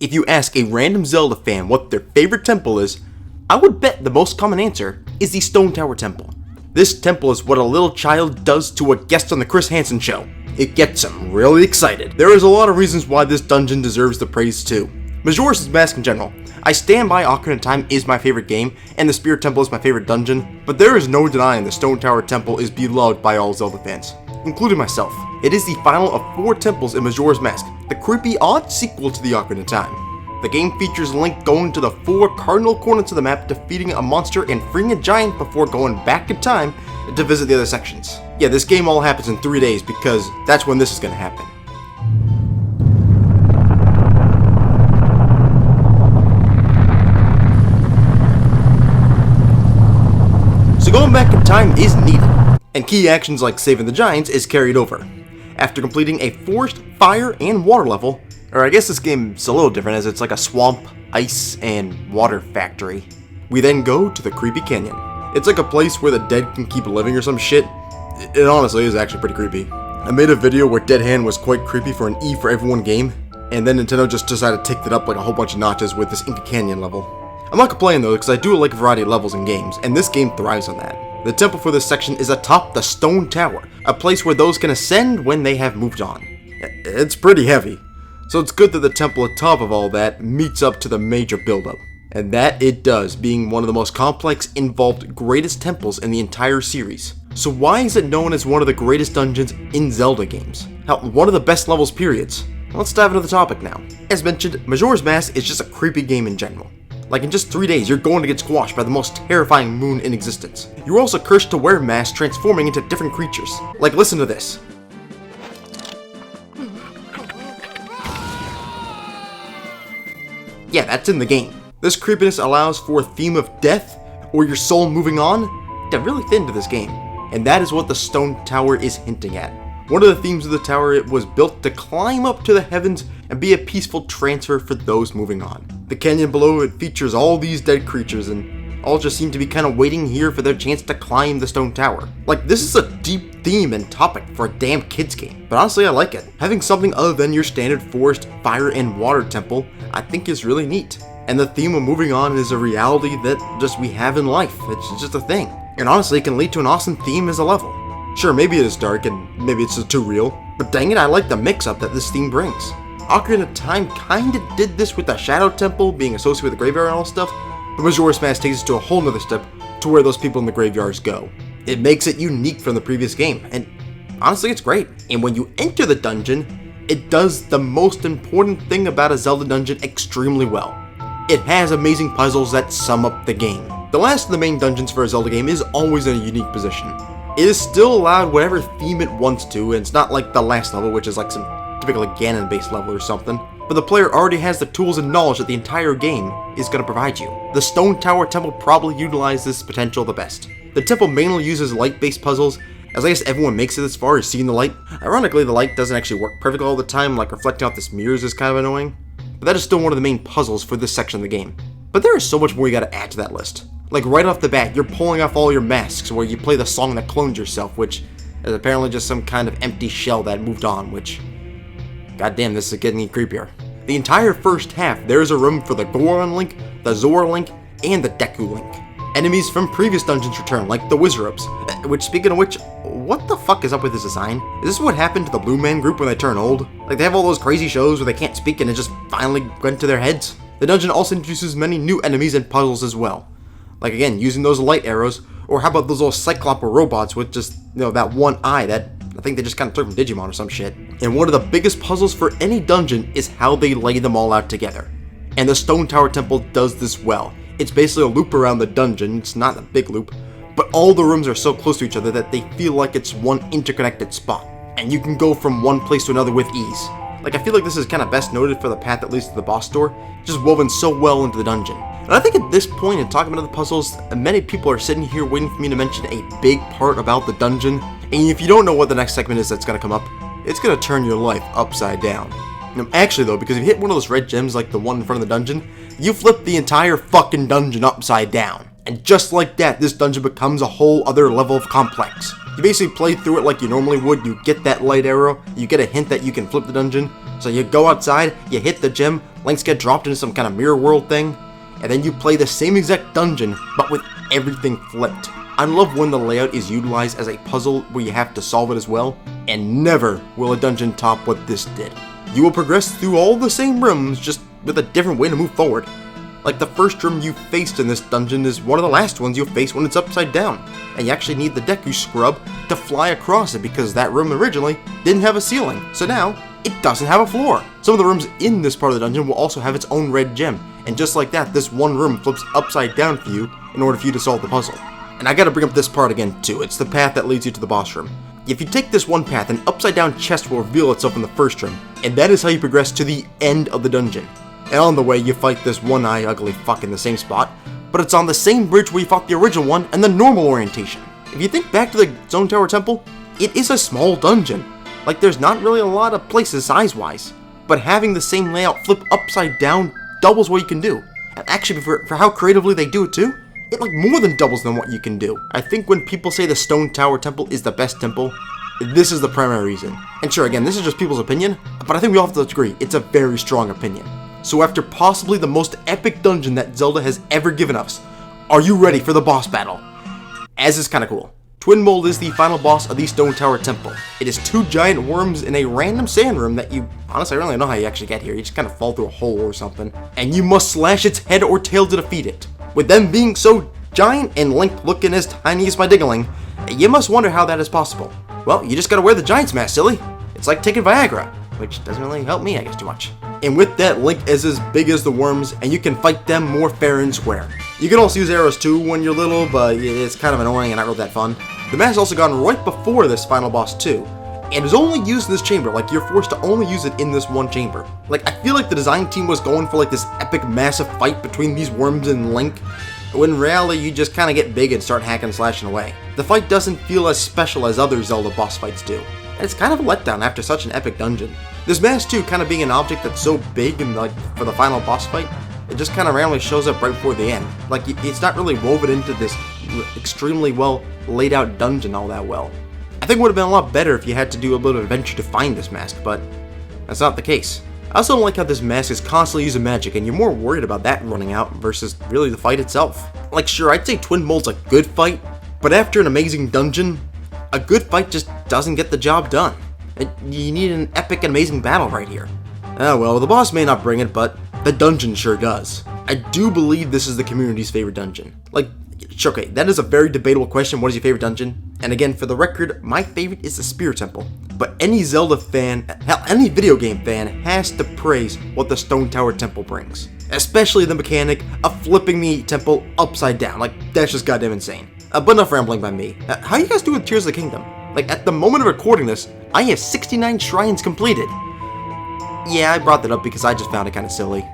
If you ask a random Zelda fan what their favorite temple is, I would bet the most common answer is the Stone Tower Temple. This temple is what a little child does to a guest on the Chris Hansen show. It gets them really excited. There is a lot of reasons why this dungeon deserves the praise too. Majora's Mask in general. I stand by Ocarina of Time is my favorite game, and the Spirit Temple is my favorite dungeon, but there is no denying the Stone Tower Temple is beloved by all Zelda fans, including myself. It is the final of 4 temples in Majora's Mask, the creepy, odd sequel to the Ocarina of Time. The game features Link going to the 4 cardinal corners of the map, defeating a monster and freeing a giant before going back in time to visit the other sections. Yeah, this game all happens in 3 days because that's when this is going to happen. So going back in time is needed, and key actions like saving the giants is carried over. After completing a forest, fire, and water level, or I guess this game's a little different as it's like a swamp, ice, and water factory, we then go to the creepy canyon. It's like a place where the dead can keep living or some shit. It honestly is actually pretty creepy. I made a video where Dead Hand was quite creepy for an E for Everyone game, and then Nintendo just decided to take it up like a whole bunch of notches with this Inca Canyon level. I'm not complaining though, because I do like a variety of levels in games, and this game thrives on that. The temple for this section is atop the Stone Tower, a place where those can ascend when they have moved on. It's pretty heavy, so it's good that the temple atop of all that meets up to the major buildup. And that it does, being one of the most complex, involved, greatest temples in the entire series. So why is it known as one of the greatest dungeons in Zelda games? Hell, one of the best levels periods. Let's dive into the topic now. As mentioned, Majora's Mask is just a creepy game in general. Like in just 3 days, you're going to get squashed by the most terrifying moon in existence. You're also cursed to wear masks transforming into different creatures. Like, listen to this. Yeah, that's in the game. This creepiness allows for a theme of death, or your soul moving on, to really fit into this game. And that is what the Stone Tower is hinting at. One of the themes of the tower, it was built to climb up to the heavens and be a peaceful transfer for those moving on. The canyon below it features all these dead creatures, and all just seem to be kind of waiting here for their chance to climb the Stone Tower. Like, this is a deep theme and topic for a damn kids game, but honestly I like it. Having something other than your standard forest, fire, and water temple, I think is really neat. And the theme of moving on is a reality that just we have in life. It's just a thing. And honestly, it can lead to an awesome theme as a level. Sure, maybe it is dark and maybe it's just too real, but dang it, I like the mix-up that this theme brings. Ocarina of Time kinda did this with the Shadow Temple being associated with the graveyard and all stuff, but Majora's Mask takes it to a whole nother step to where those people in the graveyards go. It makes it unique from the previous game, and honestly, it's great. And when you enter the dungeon, it does the most important thing about a Zelda dungeon extremely well. It has amazing puzzles that sum up the game. The last of the main dungeons for a Zelda game is always in a unique position. It is still allowed whatever theme it wants to, and it's not like the last level, which is like some typical Ganon-based level or something, but the player already has the tools and knowledge that the entire game is going to provide you. The Stone Tower Temple probably utilizes this potential the best. The temple mainly uses light-based puzzles, as I guess everyone makes it as far as seeing the light. Ironically, the light doesn't actually work perfectly all the time, like reflecting off this mirrors is kind of annoying, but that is still one of the main puzzles for this section of the game. But there is so much more you gotta add to that list. Like right off the bat, you're pulling off all your masks where you play the song that clones yourself, which is apparently just some kind of empty shell that moved on, which, goddamn, this is getting creepier. The entire first half, there is a room for the Goron Link, the Zora Link, and the Deku Link. Enemies from previous dungeons return, like the Wizards, which, speaking of which, what the fuck is up with this design? Is this what happened to the Blue Man Group when they turn old? Like, they have all those crazy shows where they can't speak and it just finally went to their heads? The dungeon also introduces many new enemies and puzzles as well. Like, again, using those light arrows, or how about those little Cyclops robots with just, that one eye that I think they just kind of took from Digimon or some shit. And one of the biggest puzzles for any dungeon is how they lay them all out together. And the Stone Tower Temple does this well. It's basically a loop around the dungeon, it's not a big loop, but all the rooms are so close to each other that they feel like it's one interconnected spot. And you can go from one place to another with ease. Like, I feel like this is kind of best noted for the path that leads to the boss door, just woven so well into the dungeon. And I think at this point in talking about the puzzles, many people are sitting here waiting for me to mention a big part about the dungeon. And if you don't know what the next segment is that's going to come up, it's going to turn your life upside down. Actually though, because if you hit one of those red gems like the one in front of the dungeon, you flip the entire fucking dungeon upside down. And just like that, this dungeon becomes a whole other level of complex. You basically play through it like you normally would, you get that light arrow, you get a hint that you can flip the dungeon, so you go outside, you hit the gem, Links get dropped into some kind of mirror world thing, and then you play the same exact dungeon, but with everything flipped. I love when the layout is utilized as a puzzle where you have to solve it as well, and never will a dungeon top what this did. You will progress through all the same rooms, just with a different way to move forward. Like the first room you faced in this dungeon is one of the last ones you'll face when it's upside down, and you actually need the Deku Scrub to fly across it because that room originally didn't have a ceiling, so now it doesn't have a floor. Some of the rooms in this part of the dungeon will also have its own red gem, and just like that, this one room flips upside down for you in order for you to solve the puzzle. And I gotta bring up this part again too, it's the path that leads you to the boss room. If you take this one path, an upside down chest will reveal itself in the first room, and that is how you progress to the end of the dungeon. And on the way, you fight this one-eye ugly fuck in the same spot, but it's on the same bridge where you fought the original one and the normal orientation. If you think back to the Stone Tower Temple, it is a small dungeon. Like, there's not really a lot of places size-wise, but having the same layout flip upside down doubles what you can do. And actually, for how creatively they do it too, it like more than doubles than what you can do. I think when people say the Stone Tower Temple is the best temple, this is the primary reason. And sure, again, this is just people's opinion, but I think we all have to agree, it's a very strong opinion. So after possibly the most epic dungeon that Zelda has ever given us, are you ready for the boss battle? As is kinda cool. Twin Mold is the final boss of the Stone Tower Temple. It is 2 giant worms in a random sand room that you, honestly I don't really know how you actually get here, you just kinda fall through a hole or something. And you must slash its head or tail to defeat it. With them being so giant and Link looking as tiny as my diggling, you must wonder how that is possible. Well, you just gotta wear the Giant's Mask, silly. It's like taking Viagra, which doesn't really help me, I guess, too much. And with that, Link is as big as the worms, and you can fight them more fair and square. You can also use arrows too when you're little, but it's kind of annoying and not really that fun. The mask also gone right before this final boss too, and is only used in this chamber. Like, you're forced to only use it in this one chamber. Like, I feel like the design team was going for like this epic massive fight between these worms and Link, when in reality you just kind of get big and start hacking and slashing away. The fight doesn't feel as special as other Zelda boss fights do, and it's kind of a letdown after such an epic dungeon. This mask too, kind of being an object that's so big and like for the final boss fight, it just kind of randomly shows up right before the end. Like, it's not really woven into this extremely well laid out dungeon all that well. I think it would have been a lot better if you had to do a little adventure to find this mask, but that's not the case. I also don't like how this mask is constantly using magic, and you're more worried about that running out versus really the fight itself. Like, sure, I'd say Twin Mold's a good fight, but after an amazing dungeon, a good fight just doesn't get the job done. You need an epic and amazing battle right here. Oh well, the boss may not bring it, but the dungeon sure does. I do believe this is the community's favorite dungeon. Like, sure, okay, that is a very debatable question. What is your favorite dungeon? And again, for the record, my favorite is the Spirit Temple. But any Zelda fan, hell, any video game fan has to praise what the Stone Tower Temple brings. Especially the mechanic of flipping the temple upside down. Like, that's just goddamn insane. But enough rambling by me. How you guys doing with Tears of the Kingdom? Like, at the moment of recording this, I have 69 shrines completed. Yeah, I brought that up because I just found it kind of silly.